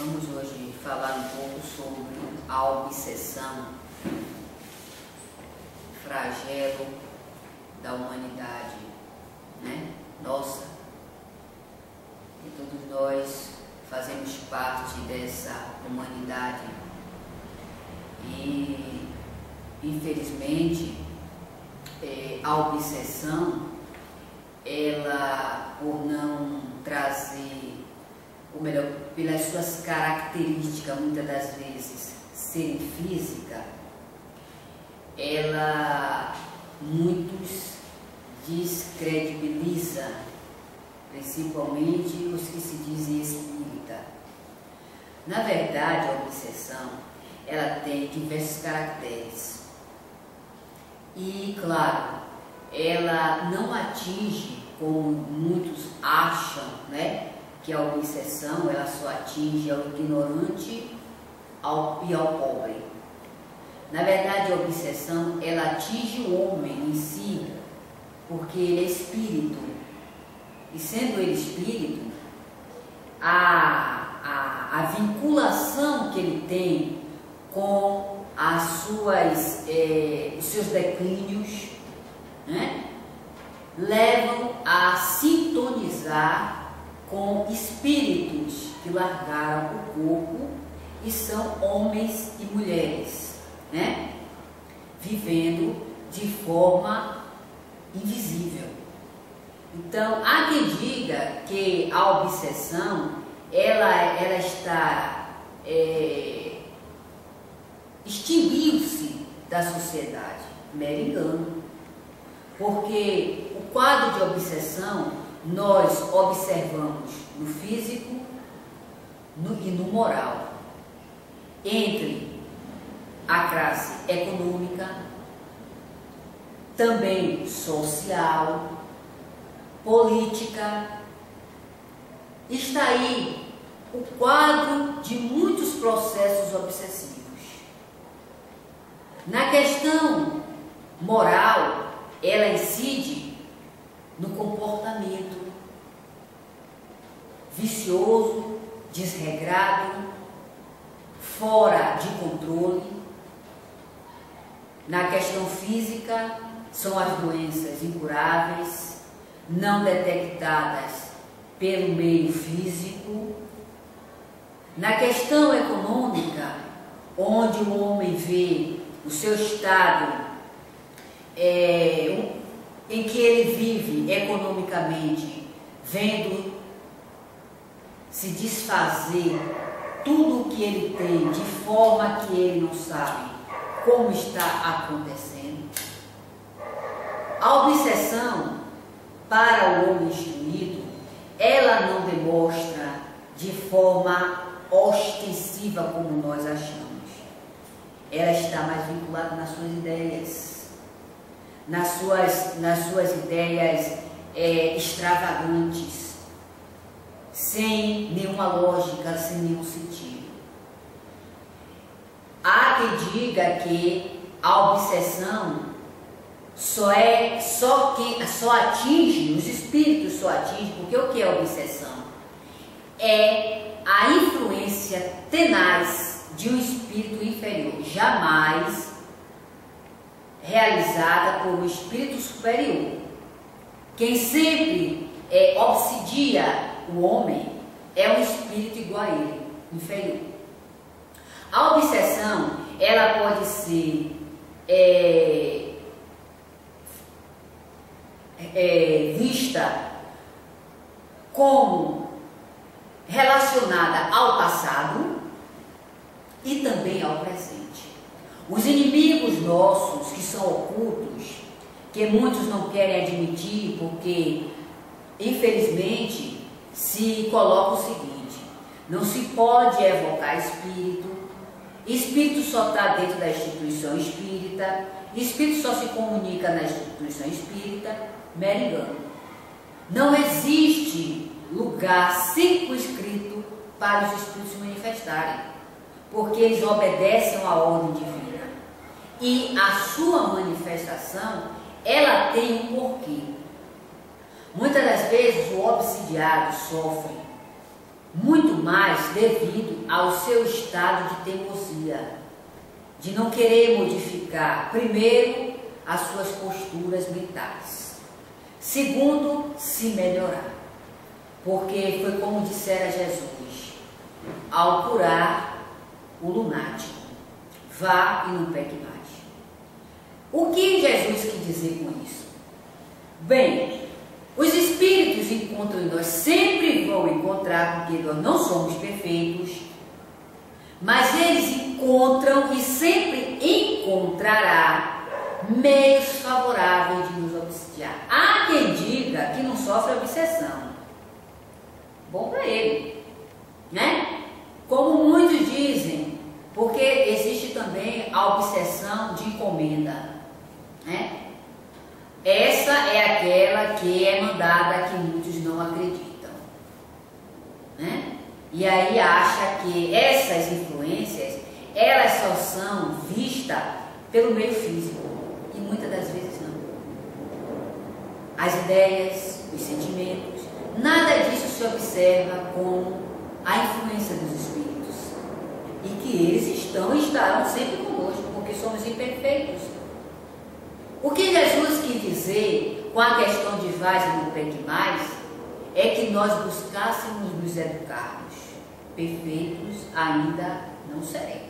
Vamos hoje falar um pouco sobre a obsessão, flagelo da humanidade, né? Nossa, e todos nós fazemos parte dessa humanidade e, infelizmente, a obsessão, ela, por não trazer, ou melhor, pelas suas características, muitas das vezes, serem física, ela muitos descredibiliza, principalmente os que se dizem espírita. Na verdade, a obsessão, ela tem diversos caracteres. E, claro, ela não atinge, como muitos acham, né, que a obsessão ela só atinge ao ignorante e ao pobre. Na verdade, a obsessão ela atinge o homem em si, porque ele é espírito. E sendo ele espírito, a vinculação que ele tem com os seus declínios, né, levam a sintonizar com espíritos que largaram o corpo e são homens e mulheres, né, vivendo de forma invisível. Então, há quem diga que a obsessão ela está extinguiu-se da sociedade. Mero engano, porque o quadro de obsessão nós observamos no físico e no moral, entre a classe econômica, também social, política. Está aí o quadro de muitos processos obsessivos. Na questão moral, ela incide no comportamento vicioso, desregrado, fora de controle. Na questão física, são as doenças incuráveis, não detectadas pelo meio físico. Na questão econômica, onde o homem vê o seu estado em que ele vive economicamente, vendo se desfazer tudo o que ele tem de forma que ele não sabe como está acontecendo. A obsessão, para o homem instruído, ela não demonstra de forma ostensiva como nós achamos. Ela está mais vinculada nas suas ideias, nas suas ideias extravagantes, sem nenhuma lógica, sem nenhum sentido. Há quem diga que a obsessão só atinge, os espíritos só atingem, porque o que é obsessão? É a influência tenaz de um espírito inferior, jamais realizada por um espírito superior. Quem sempre obsidia o homem é um espírito igual a ele, inferior. A obsessão, ela pode ser vista como relacionada ao passado e também ao presente. Os inimigos nossos, que são ocultos, que muitos não querem admitir, porque, infelizmente, se coloca o seguinte: não se pode evocar espírito, espírito só está dentro da instituição espírita, espírito só se comunica na instituição espírita. Mero engano. Não existe lugar circunscrito para os espíritos se manifestarem, porque eles obedecem à ordem divina. E a sua manifestação, ela tem um porquê. Muitas das vezes o obsidiado sofre muito muito mais devido ao seu estado de teimosia, de não querer modificar, primeiro, as suas posturas mentais, segundo, se melhorar, porque foi como dissera Jesus ao curar o lunático: vá e não peque mais. O que Jesus quis dizer com isso? Bem, os espíritos encontram em nós, sempre vão encontrar, porque nós não somos perfeitos, mas eles encontram e sempre encontrará meios favoráveis de nos obsediar. Há quem diga que não sofre obsessão. Bom para ele, né? Como muitos dizem, porque existe também a obsessão de encomenda, né? Essa é aquela que é mandada, que muitos não acreditam, né? E aí acha que essas influências, elas só são vistas pelo meio físico, e muitas das vezes não. As ideias, os sentimentos, nada disso se observa como a influência dos espíritos, e que eles estão e estarão sempre conosco, porque somos imperfeitos. O que Jesus quis dizer com a questão de vais e não peque mais é que nós buscássemos nos educarmos. Perfeitos ainda não seremos,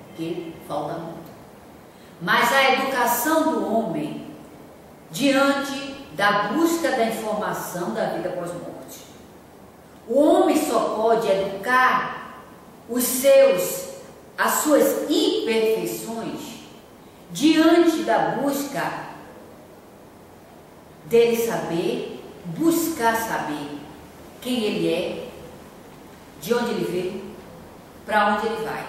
porque falta muito. Mas a educação do homem diante da busca da informação da vida pós-morte. O homem só pode educar as suas imperfeições diante da busca dele saber, buscar saber quem ele é, de onde ele veio, para onde ele vai.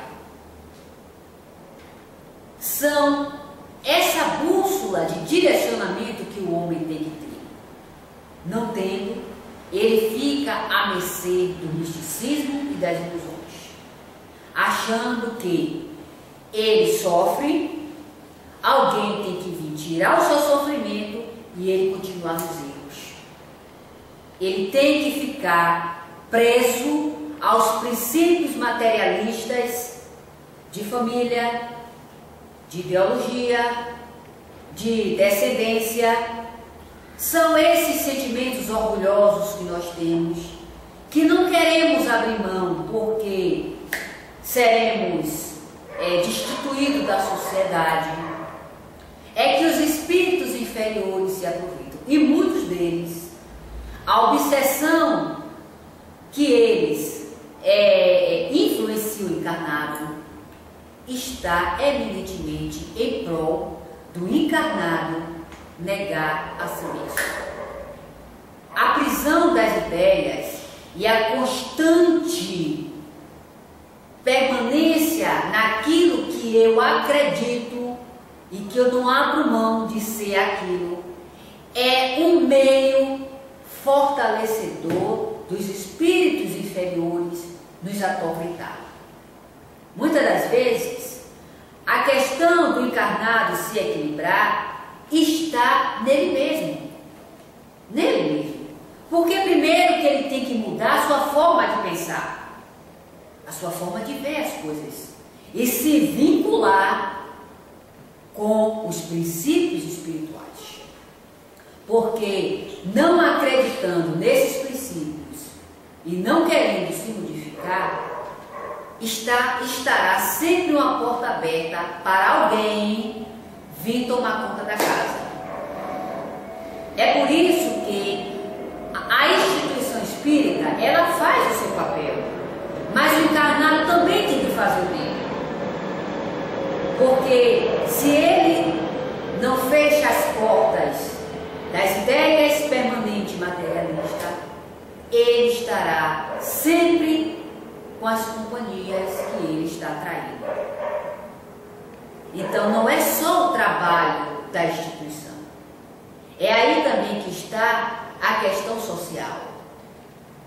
São essa bússola de direcionamento que o homem tem que ter. Não tendo, ele fica à mercê do misticismo e das ilusões, achando que ele sofre, alguém tem que vir tirar o seu sofrimento e ele continuar nos erros. Ele tem que ficar preso aos princípios materialistas de família, de ideologia, de descendência. São esses sentimentos orgulhosos que nós temos, que não queremos abrir mão, porque seremos destituídos da sociedade. É que os espíritos inferiores se aproveitam, e muitos deles, a obsessão que eles influenciam o encarnado está eminentemente em prol do encarnado negar a si mesmo. A prisão das ideias e a constante permanência naquilo que eu acredito e que eu não abro mão de ser aquilo, é um meio fortalecedor dos espíritos inferiores nos atormentar. Muitas das vezes, a questão do encarnado se equilibrar está nele mesmo. Nele mesmo. Porque primeiro que ele tem que mudar a sua forma de pensar, a sua forma de ver as coisas, e se vincular com os princípios espirituais. Porque não acreditando nesses princípios e não querendo se modificar, estará sempre uma porta aberta para alguém vir tomar conta da casa. É por isso que a instituição espírita, ela faz o seu papel, mas o encarnado também tem que fazer o dele. Porque se ele não fecha as portas das ideias permanentes materialistas, ele estará sempre com as companhias que ele está atraindo. Então não é só o trabalho da instituição, é aí também que está a questão social.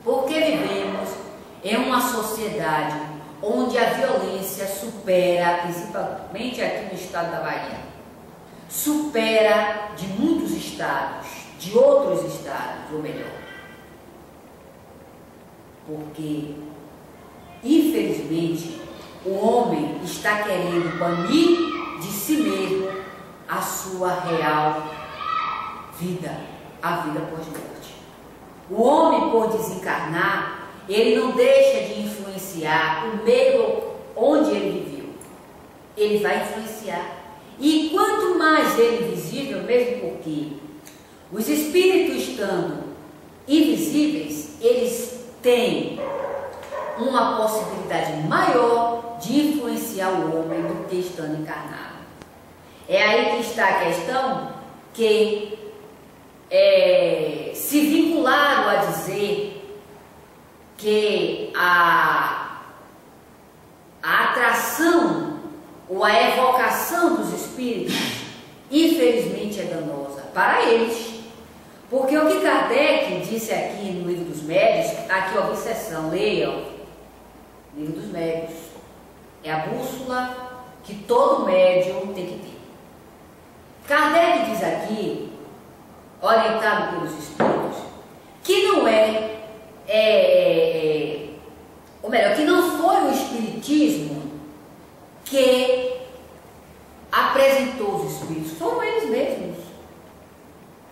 Porque vivemos em uma sociedade onde a violência supera, principalmente aqui no estado da Bahia, supera de muitos estados, de outros estados, ou melhor. Porque Infelizmente, o homem está querendo banir de si mesmo a sua real vida, a vida pós-morte. O homem, por desencarnar, ele não deixa de influenciar o meio onde ele viveu. Ele vai influenciar. E quanto mais ele invisível, mesmo porque os espíritos estando invisíveis, eles têm uma possibilidade maior de influenciar o homem do que estando encarnado. É aí que está a questão que se vincularam a dizer que a atração ou a evocação dos espíritos, infelizmente, é danosa para eles. Porque o que Kardec disse aqui no Livro dos Médiuns, aqui ó, obsessão, leiam, Livro dos Médiuns, é a bússola que todo médium tem que ter. Kardec diz aqui, orientado pelos espíritos, que não ou melhor, que não foi o espiritismo que apresentou os espíritos, foram eles mesmos.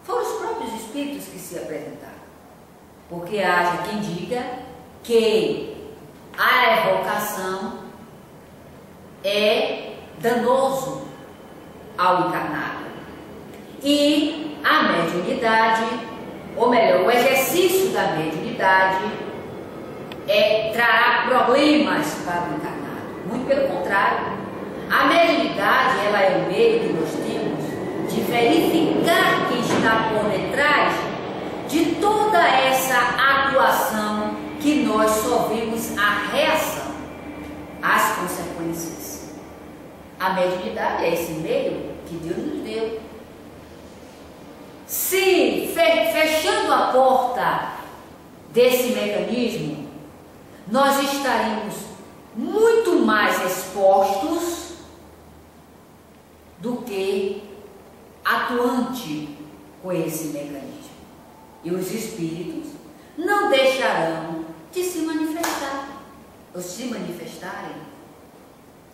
Foram os próprios espíritos que se apresentaram. Porque haja quem diga que a evocação é danoso ao encarnado. E a mediunidade, ou melhor, o exercício da mediunidade trará problemas para o encarnado. Muito pelo contrário. A mediunidade, ela é o meio que nós temos de verificar quem está por detrás de toda essa atuação que nós só vemos a reação, as consequências. A mediunidade é esse meio que Deus nos deu. Se fechando a porta desse mecanismo, nós estaremos muito mais expostos do que atuante com esse mecanismo. E os espíritos não deixarão de se manifestar. Ou se manifestarem,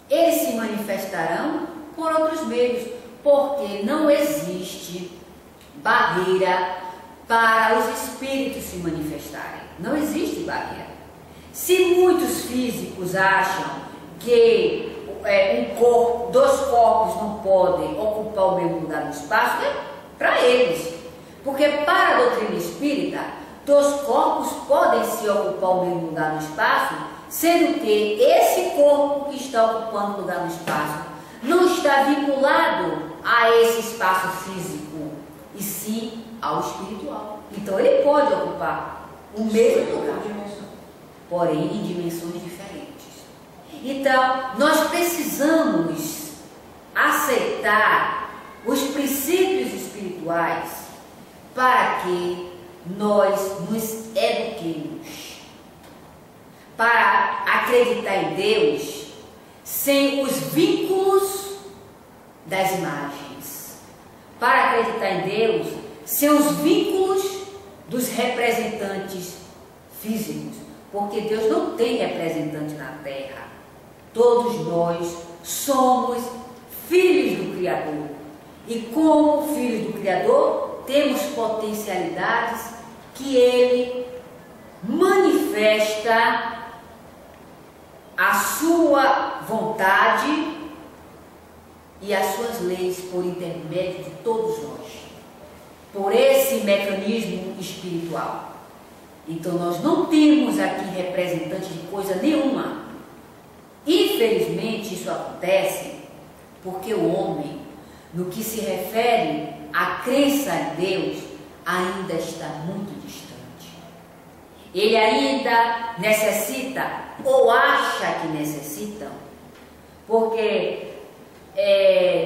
eles se manifestarão por outros meios, porque não existe barreira para os espíritos se manifestarem. Não existe barreira. Se muitos físicos acham que dois corpos não podem ocupar o mesmo lugar no espaço, é para eles. Porque para a doutrina espírita, dois corpos podem se ocupar o mesmo lugar no espaço, sendo que esse corpo que está ocupando o lugar no espaço não está vinculado a esse espaço físico, e sim ao espiritual. Então ele pode ocupar o mesmo lugar, porém em dimensões diferentes. Então, nós precisamos aceitar os princípios espirituais para que nós nos eduquemos, para acreditar em Deus sem os vínculos das imagens, para acreditar em Deus sem os vínculos dos representantes físicos, porque Deus não tem representante na terra. Todos nós somos filhos do Criador. E como filhos do Criador, temos potencialidades que Ele manifesta a sua vontade e as suas leis por intermédio de todos nós, por esse mecanismo espiritual. Então nós não temos aqui representante de coisa nenhuma. Infelizmente isso acontece porque o homem, no que se refere à crença em Deus, ainda está muito distante. Ele ainda necessita, ou acha que necessita, porque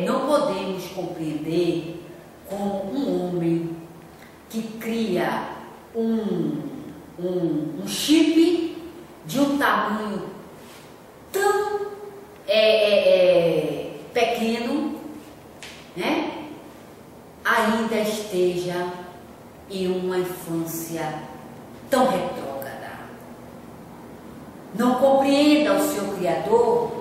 não podemos compreender como um homem que cria um chip de um tamanho tão pequeno, né, ainda esteja em uma infância tão retrógrada. não compreenda o seu Criador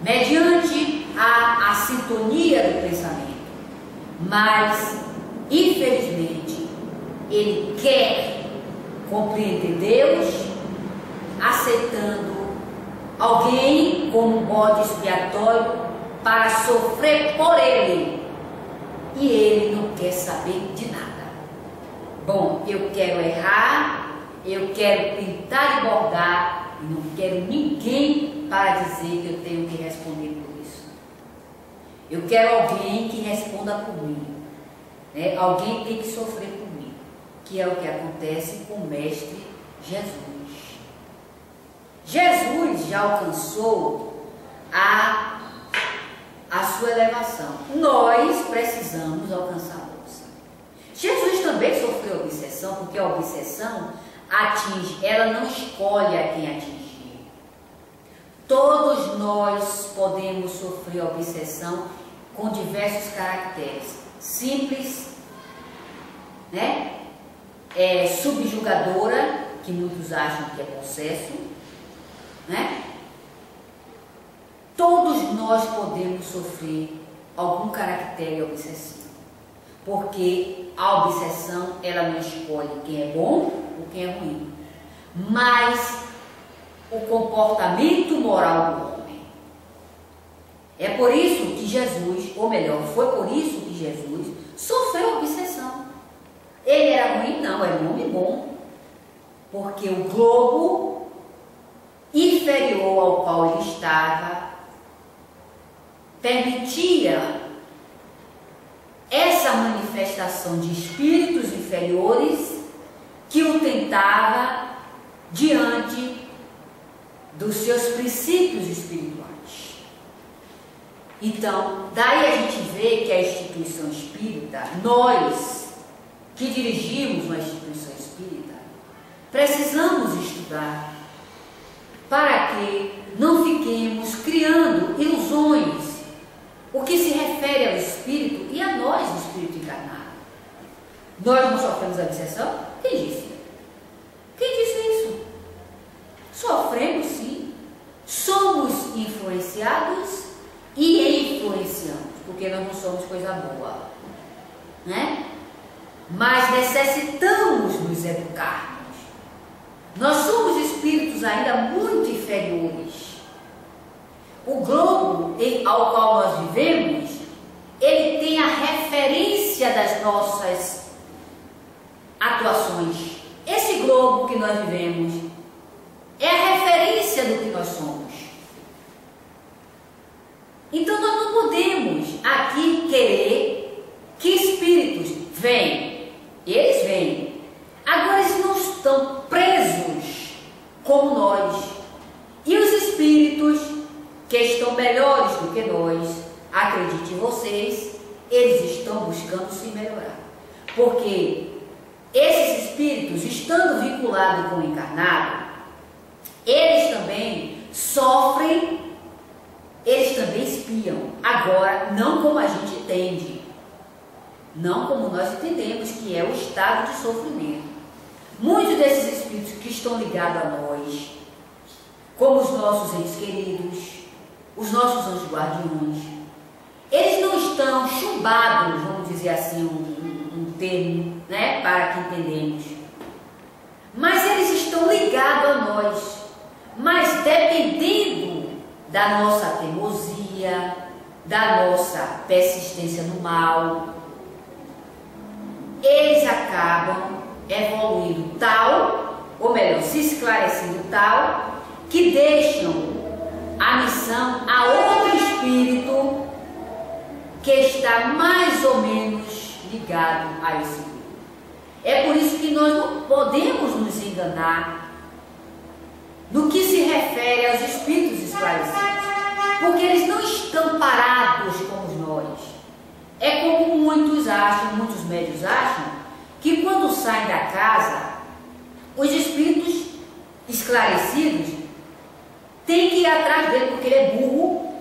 mediante a sintonia do pensamento, mas, infelizmente, ele quer compreender Deus, aceitando alguém como um bode expiatório para sofrer por ele, e ele não quer saber de nada. Bom, eu quero errar, eu quero pintar e bordar, e não quero ninguém para dizer que eu tenho que responder por isso. Eu quero alguém que responda por mim, né? Alguém tem que sofrer por mim, que é o que acontece com o Mestre Jesus. Jesus já alcançou a sua elevação. Nós precisamos alcançar a nossa. Jesus também sofreu obsessão, porque a obsessão atinge, ela não escolhe a quem atingir. Todos nós podemos sofrer obsessão com diversos caracteres. Simples, né? Subjugadora, que muitos acham que é possesso, né? Todos nós podemos sofrer algum caractere obsessivo, porque a obsessão, ela não escolhe quem é bom ou quem é ruim, mas o comportamento moral do homem. É por isso que Jesus, ou melhor, foi por isso que Jesus sofreu obsessão. Ele era ruim? Não, era um homem bom, porque o globo inferior ao qual ele estava permitia essa manifestação de espíritos inferiores que o tentava diante dos seus princípios espirituais. Então, daí a gente vê que a instituição espírita, nós que dirigimos uma instituição espírita, precisamos estudar para que não fiquemos criando ilusões, o que se refere ao espírito e a nós, o espírito encarnado. Nós não sofremos obsessão? Quem disse? Quem disse isso? Sofremos sim. Somos influenciados e influenciamos, porque nós não somos coisa boa, né? Mas necessitamos nos educarmos. Nós somos espíritos ainda muito inferiores. O globo ao qual nós vivemos, ele tem a referência das nossas atuações. Esse globo que nós vivemos é a referência do que nós somos. Então nós não podemos aqui querer que espíritos venham. Eles vêm. Agora eles não estão presos como nós. E os espíritos que estão melhores do que nós, acredite vocês, eles estão buscando se melhorar. Porque esses espíritos, estando vinculados com o encarnado, eles também sofrem, eles também espiam. Agora, não como a gente entende, não como nós entendemos, que é o estado de sofrimento. Muitos desses espíritos que estão ligados a nós, como os nossos entes queridos, os nossos anjos guardiões, eles não estão chumbados, vamos dizer assim, um termo, né, para que entendemos, mas eles estão ligados a nós, mas dependendo da nossa teimosia, da nossa persistência no mal, eles acabam evoluindo tal, ou melhor, se esclarecendo tal, que deixam a missão a outro espírito que está mais ou menos ligado a esse grupo. É por isso que nós não podemos nos enganar no que se refere aos espíritos esclarecidos, porque eles não estão parados como nós. É como muitos acham, muitos médios acham, que quando saem da casa, os espíritos esclarecidos têm que ir atrás dele, porque ele é burro,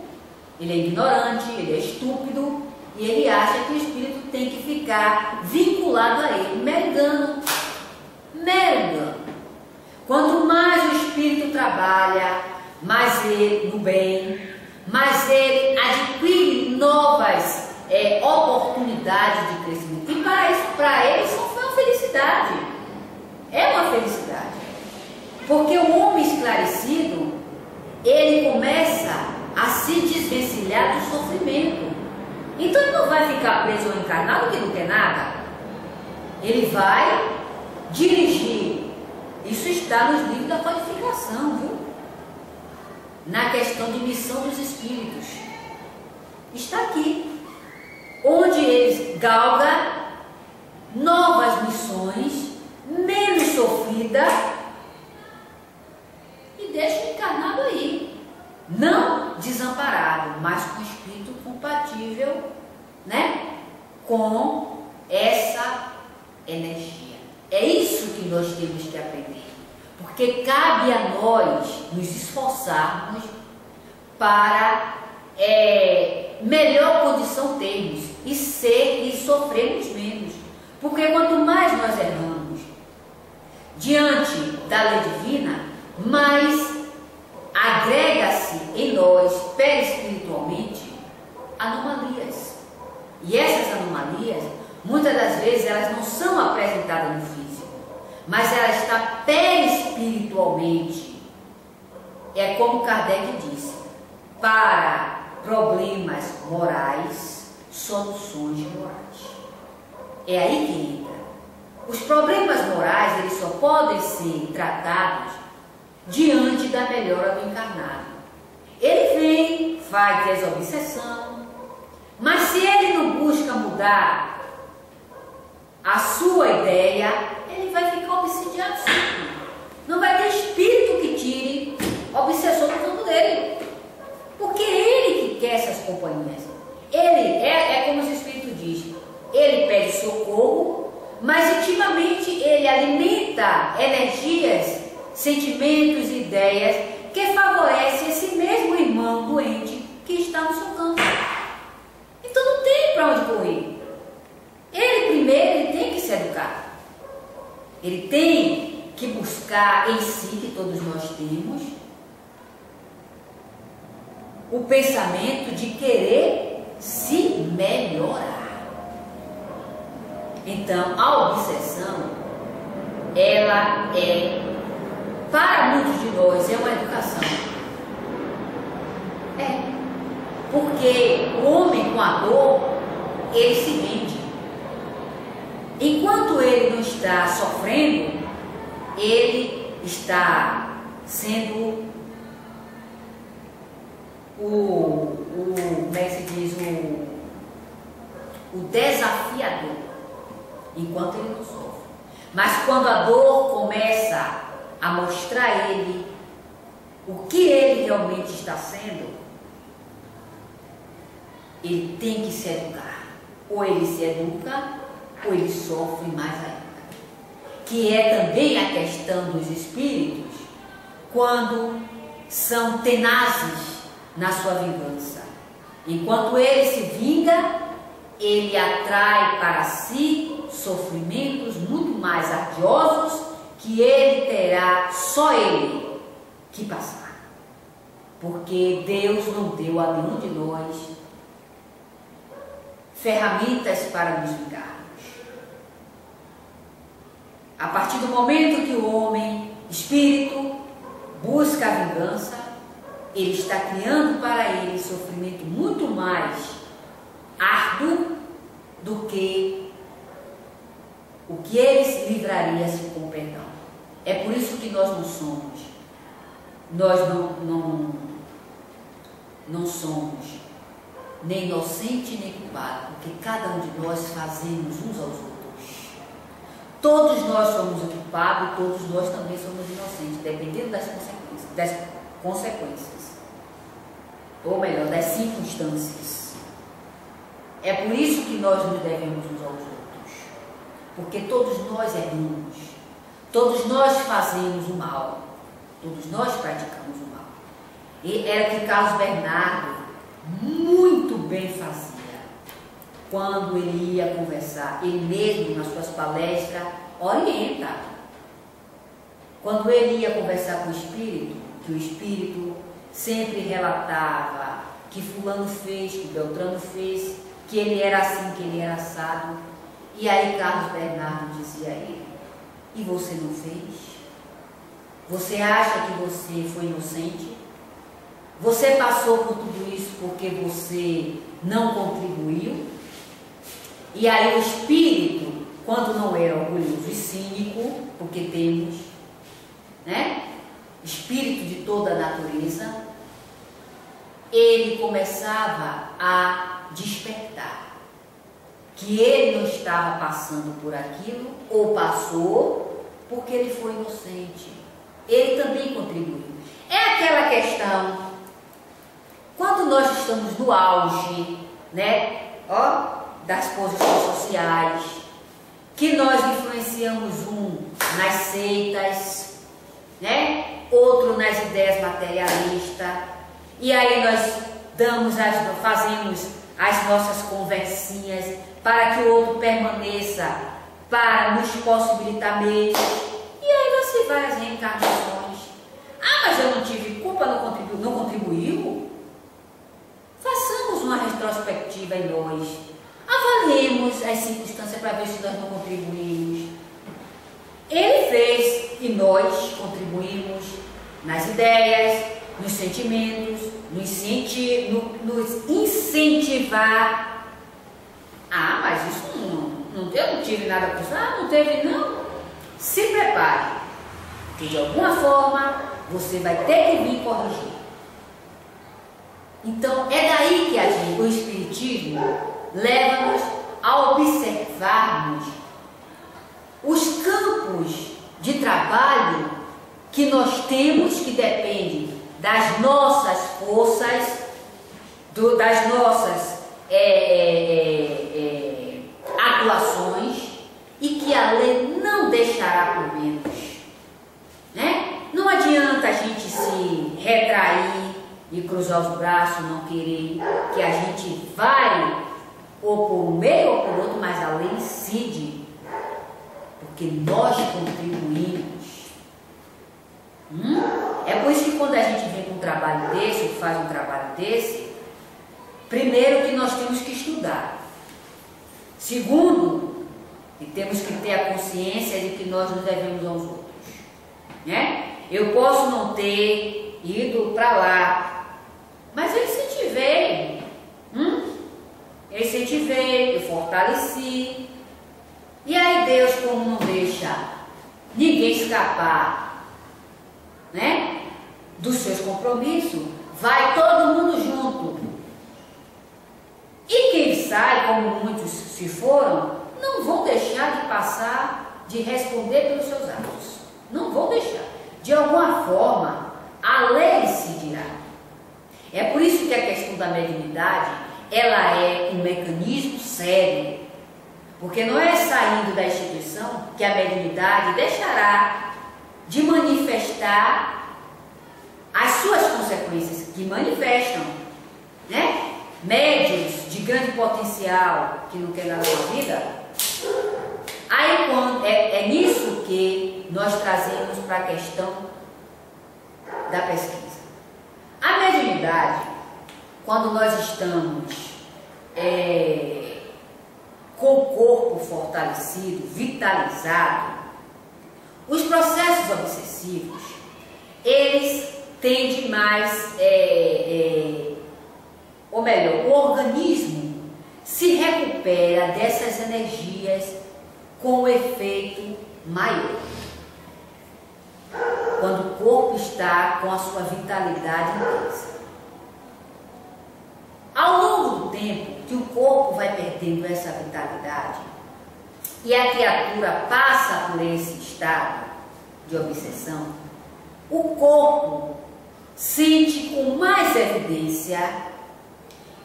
ele é ignorante, ele é estúpido, e ele acha que o espírito tem que ficar vinculado a ele. Mero engano. Quanto mais o Espírito trabalha, mais ele no bem, mais ele adquire novas oportunidades de crescimento. E para ele, isso foi uma felicidade. É uma felicidade. Porque o homem esclarecido, ele começa a se desvencilhar do sofrimento. Então ele não vai ficar preso ao encarnado que não quer nada. Ele vai dirigir. Isso está nos livros da codificação, viu? Na questão de missão dos espíritos. Está aqui. Onde eles galgam novas missões, menos sofrida, e deixa o encarnado aí. Não desamparado, mas com espírito compatível, né? Com essa energia. É isso que nós temos que aprender. Porque cabe a nós nos esforçarmos para melhor condição termos e sofrermos menos. Porque quanto mais nós erramos diante da lei divina, mais agrega-se em nós, perispiritualmente, anomalias. E essas anomalias, muitas das vezes, elas não são apresentadas no físico, mas ela está perispiritualmente. É como Kardec disse: para problemas morais, soluções morais. É aí que entra. Os problemas morais, eles só podem ser tratados diante da melhora do encarnado. Ele vem, faz desobsessão, mas se ele não busca mudar a sua ideia, ele vai ficar obsidiado sempre. Não vai ter espírito que tire a obsessão do campo dele. Porque é ele que quer essas companhias. Ele é como os espíritos dizem, ele pede socorro, mas intimamente ele alimenta energias, sentimentos e ideias que favorecem esse mesmo irmão doente que está no seu campo. Então não tem para onde correr. Ele primeiro ele tem que se educar. Ele tem que buscar em si, que todos nós temos, o pensamento de querer se melhorar. Então, a obsessão, ela para muitos de nós, é uma educação. Porque o homem com a dor, ele se vende. Enquanto ele não está sofrendo, ele está sendo como é que se diz, o desafiador, enquanto ele não sofre. Mas quando a dor começa a mostrar a ele o que ele realmente está sendo, ele tem que se educar. Ou ele se educa, ou ele sofre mais ainda. Que é também a questão dos espíritos, quando são tenazes na sua vingança. Enquanto ele se vinga, ele atrai para si sofrimentos muito mais ardiosos que ele terá só ele que passar. Porque Deus não deu a nenhum de nós ferramentas para nos vingarmos. A partir do momento que o homem, espírito, busca a vingança, ele está criando para ele sofrimento muito mais árduo do que o que ele se livraria se com perdão. É por isso que nós não somos nem inocente nem culpado, porque cada um de nós fazemos uns aos outros. Todos nós somos o culpado, todos nós também somos inocentes, dependendo das consequências, ou melhor, das circunstâncias. É por isso que nós nos devemos uns aos outros, porque todos nós erramos, todos nós fazemos o mal, todos nós praticamos o mal. E era o que Carlos Bernardo muito bem fazia quando ele ia conversar. Ele mesmo, nas suas palestras, orienta. quando ele ia conversar com o espírito, que o espírito sempre relatava que fulano fez, que Beltrano fez, que ele era assim, que ele era assado. E aí Carlos Bernardo dizia a ele: e você não fez? Você acha que você foi inocente? Você passou por tudo isso porque você não contribuiu? E aí o espírito, quando não era orgulhoso e cínico, porque temos, né, espírito de toda a natureza, ele começava a despertar que ele não estava passando por aquilo, ou passou porque ele foi inocente. Ele também contribuiu. É aquela questão, quando nós estamos no auge, né, das posições sociais, que nós influenciamos um nas seitas, né, outro nas ideias materialistas, e aí nós fazemos as nossas conversinhas para que o outro permaneça, para nos possibilitar meios. E aí você vai às reencarnações. Ah, mas eu não tive culpa, não contribuiu? Façamos uma retrospectiva em nós. Avaliemos as circunstâncias para ver se nós não contribuímos. Ele fez e nós contribuímos nas ideias, nos sentimentos, nos incentivar. Ah, mas isso eu não tive nada com isso. Ah, não teve não. Se prepare, que de alguma forma você vai ter que vir corrigir. Então é daí que o Espiritismo leva-nos a observarmos os campos de trabalho que nós temos, que dependem das nossas forças, das nossas atuações, e que a lei não deixará por menos, né? Não adianta a gente se retrair e cruzar os braços, não querer, que a gente vai ou por um meio ou por outro, mas a lei incide, porque nós contribuímos. É por isso que quando a gente vem com um trabalho desse, ou faz um trabalho desse, primeiro que nós temos que estudar. Segundo, que temos que ter a consciência de que nós nos devemos aos outros, né? Eu posso não ter ido para lá, mas eu incentivei, eu incentivei, eu fortaleci. E aí Deus, como não deixa ninguém escapar, né, dos seus compromissos, vai todo mundo junto. E quem sai, como muitos se foram, não vão deixar de passar, de responder pelos seus atos. Não vão deixar. De alguma forma, a lei decidirá. É por isso que a questão da mediunidade, ela é um mecanismo sério. Porque não é saindo da instituição que a mediunidade deixará de manifestar as suas consequências, que manifestam, né? Médiuns de grande potencial que não quer nada na vida. Aí é nisso que nós trazemos para a questão da pesquisa. A mediunidade, quando nós estamos com o corpo fortalecido, vitalizado, os processos obsessivos, eles tendem mais, ou melhor, o organismo se recupera dessas energias com um efeito maior. Quando o corpo está com a sua vitalidade intensa. Ao longo do tempo que o corpo vai perdendo essa vitalidade e a criatura passa por esse estado de obsessão, o corpo sente com mais evidência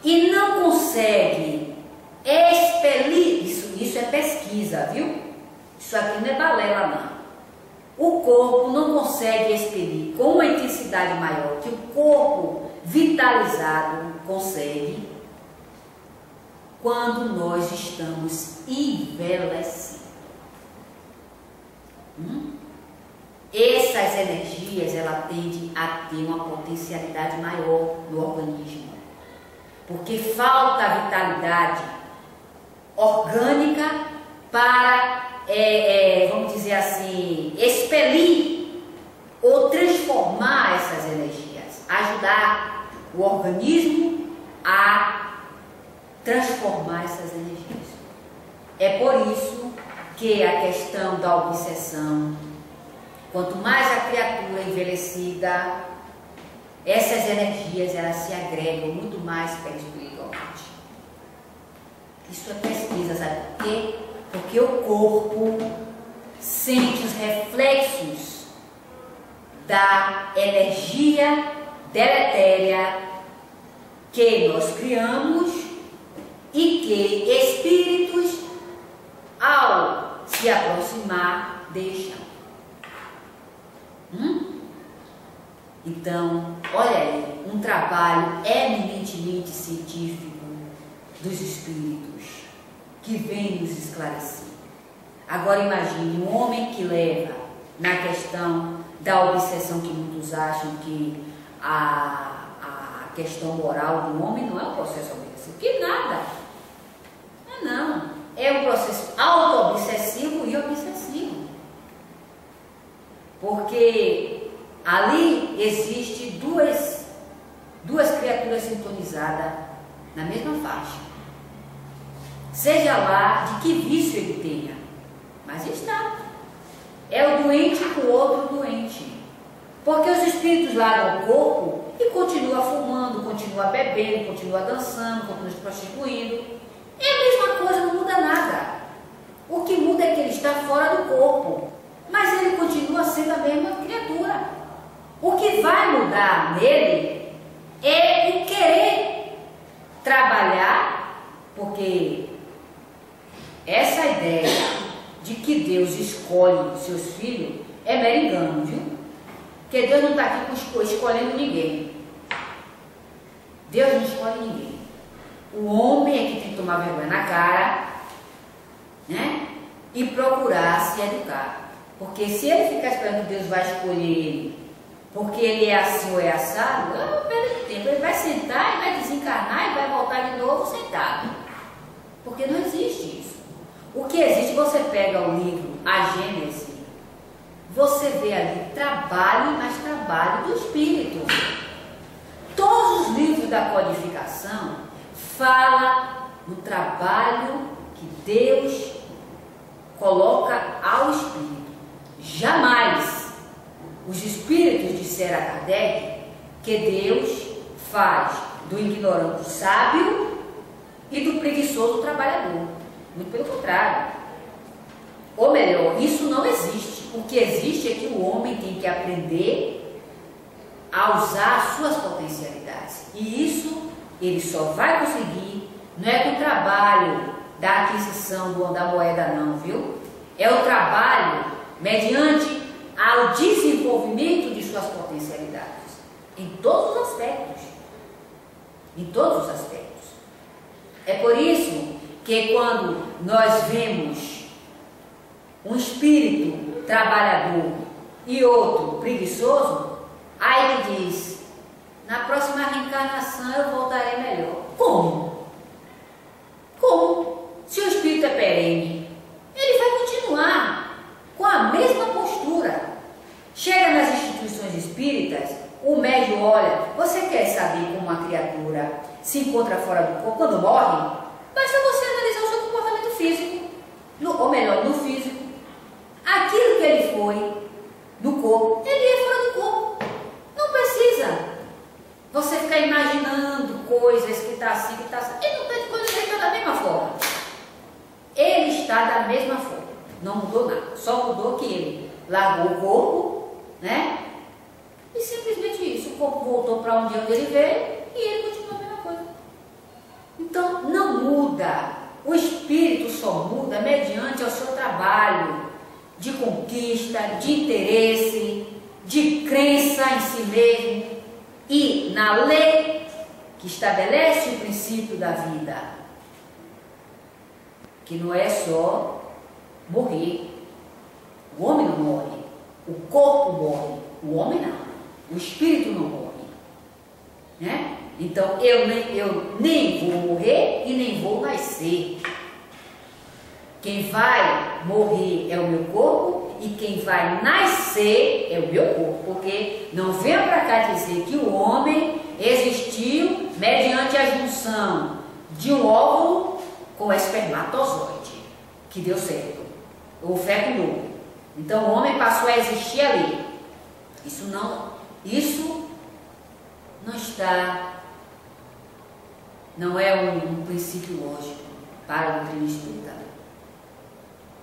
e não consegue expelir, isso é pesquisa, viu? Isso aqui não é balela não. O corpo não consegue expelir com uma intensidade maior que o corpo vitalizado consegue quando nós estamos envelhecendo. essas energias, ela tende a ter uma potencialidade maior no organismo, porque falta a vitalidade orgânica para, vamos dizer assim, expelir ou transformar essas energias, ajudar o organismo a transformar essas energias. É por isso que a questão da obsessão, quanto mais a criatura envelhecida, essas energias elas se agregam muito mais perispiritualmente. Isso é pesquisa, sabe por quê? Porque o corpo sente os reflexos da energia deletéria que nós criamos e que espíritos, ao se aproximar, deixam. Então, olha aí, um trabalho eminentemente científico dos espíritos que vem nos esclarecer. Agora imagine um homem que leva na questão da obsessão, que muitos acham que a questão moral do homem não é um processo obsessivo, que nada. Não, é um processo auto-obsessivo e obsessivo. Porque ali existe duas criaturas sintonizadas na mesma faixa. Seja lá de que vício ele tenha, mas está. É o doente com o outro doente. Porque os espíritos largam o corpo e continua fumando, continua bebendo, continua dançando, continua se prostituindo. É a mesma coisa, não muda nada. O que muda é que ele está fora do corpo, mas ele continua sendo a mesma criatura. O que vai mudar nele é o querer trabalhar, porque essa ideia de que Deus escolhe seus filhos é mero engano, viu? Porque Deus não está aqui escolhendo ninguém. Deus não escolhe ninguém. O homem é que tem que tomar vergonha na cara, né? E procurar se educar. Porque se ele ficar esperando que Deus vai escolher ele, porque ele é assim ou é assado, eu não perco tempo. Ele vai sentar e vai desencarnar e vai voltar de novo sentado. Porque não existe isso. O que existe, você pega o livro A Gênese, você vê ali trabalho, mas trabalho do espírito. Todos os livros da codificação falam no trabalho que Deus coloca ao espírito. Jamais os espíritos disseram a Kardec que Deus faz do ignorante o sábio e do preguiçoso o trabalhador. Muito pelo contrário. Ou melhor, isso não existe. O que existe é que o homem tem que aprender a usar as suas potencialidades. E isso ele só vai conseguir, não é com o trabalho da aquisição da moeda não, viu? É o trabalho mediante ao desenvolvimento de suas potencialidades. Em todos os aspectos. Em todos os aspectos. É por isso que quando nós vemos um espírito trabalhador e outro preguiçoso, aí ele diz, na próxima reencarnação eu voltarei melhor. Como? Como? Se o espírito é perene, ele vai continuar com a mesma postura. Chega nas instituições espíritas, o médium olha, você quer saber como uma criatura se encontra fora do corpo quando morre? Basta você analisar o seu comportamento físico, ou melhor, no físico. Aquilo que ele foi no corpo, ele é fora do corpo. Não precisa você ficar imaginando coisas que está assim, que está assim. Ele não tem coisa, ele está da mesma forma. Ele está da mesma forma. Não mudou nada. Só mudou que ele largou o corpo, né? E simplesmente isso. O corpo voltou para onde ele veio e ele continua a mesma coisa. Então, não muda. O espírito só muda mediante o seu trabalho de conquista, de interesse, de crença em si mesmo e na lei que estabelece o princípio da vida, que não é só morrer. O homem não morre. O corpo morre, o homem não. O espírito não morre. Né? Então eu nem vou morrer e nem vou nascer. Quem vai morrer é o meu corpo e quem vai nascer é o meu corpo. Porque não venha para cá dizer que o homem existiu mediante a junção de um óvulo com espermatozoide, que deu certo, ou fecundou. Então o homem passou a existir ali. Isso não está, não é um princípio lógico para a doutrina espírita.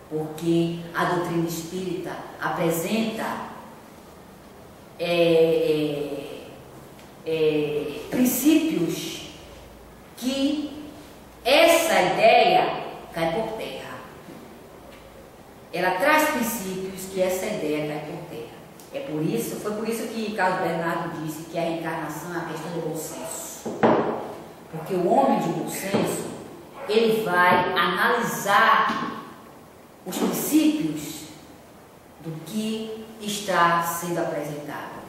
Porque a doutrina espírita apresenta princípios que essa ideia cai por terra. Ela traz princípios que essa ideia cai por terra. Foi por isso que Carlos Bernardo disse que a reencarnação é a questão do bom senso. Porque o homem de bom senso, ele vai analisar os princípios do que está sendo apresentado.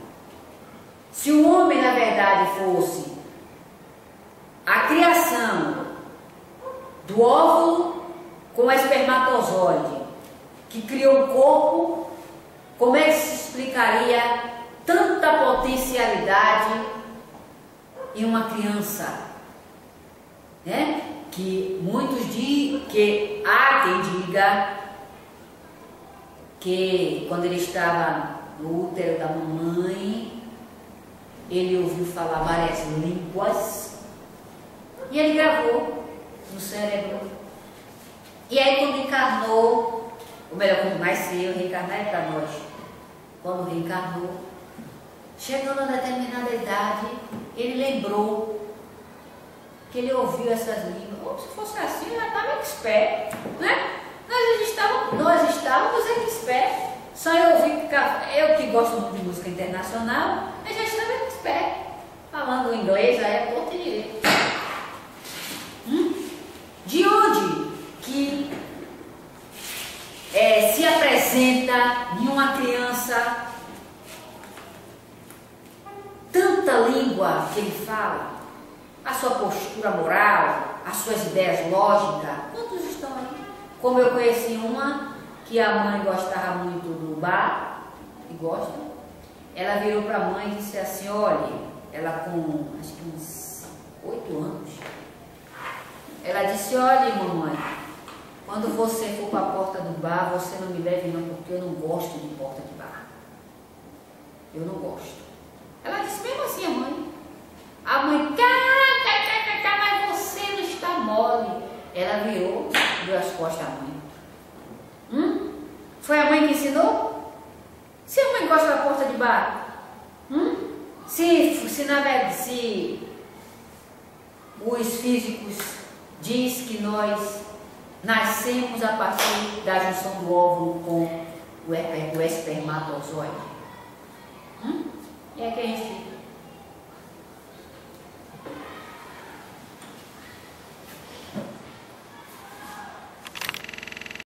Se o homem, na verdade, fosse a criação do óvulo com a espermatozoide, que criou o corpo, como é que se explicaria tanta potencialidade em uma criança? Né? Que muitos dizem que há quem diga que quando ele estava no útero da mamãe, ele ouviu falar várias línguas e ele gravou no cérebro. E aí quando encarnou, ou melhor, quando nasceu, reencarnar é para nós. Quando reencarnou, chegando a determinada idade, ele lembrou que ele ouviu essas línguas. Ou se fosse assim, já estava expert, né? Nós estávamos expert. Só eu que gosto muito de música internacional, eu já estava expert. Falando inglês, já é outro direito. De onde que se apresenta em uma criança tanta língua que ele fala? A sua postura moral, as suas ideias lógicas, quantos estão aí? Como eu conheci uma que a mãe gostava muito do bar, e gosta, ela virou para a mãe e disse assim, olha, ela com acho que uns 8 anos, ela disse, olha mamãe, quando você for para a porta do bar, você não me leve não, porque eu não gosto de porta de bar. Eu não gosto. Ela disse, mesmo assim a mãe, mas você não está mole. Ela virou, deu as costas à mãe. Foi a mãe que ensinou? Se a mãe gosta da porta de bar, se na verdade, se os físicos diz que nós nascemos a partir da junção do óvulo com o espermatozoide, e é que a gente fica.